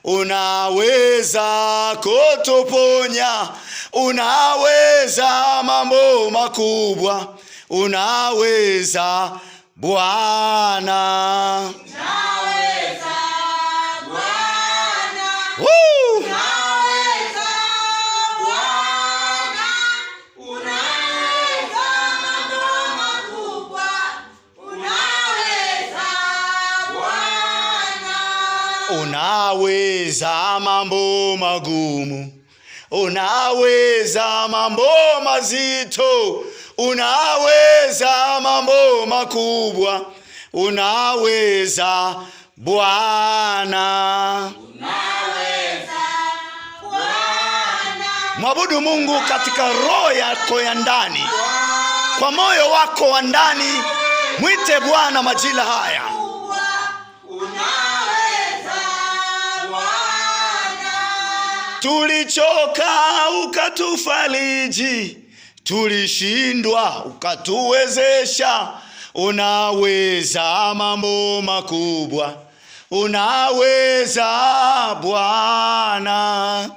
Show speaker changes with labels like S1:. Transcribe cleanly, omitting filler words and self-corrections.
S1: unaweza kutuponya, unaweza mambo makubwa, unaweza Bwana.
S2: Unaweza Bwana. Unaweza Bwana. Unaweza mambo makubwa, unaweza Bwana.
S1: Unaweza mambo magumu, unaweza mambo mazito, unaweza mambo makubwa, unaweza Bwana.
S2: Unaweza Bwana.
S1: Mwabudu Mungu katika roho yako ya ndani, kwa moyo wako wa ndani. Mwite Bwana majira haya. Tulichoka ukatufariji, tulishindwa ukatuwezesha. Unaweza mambo makubwa, unaweza Bwana.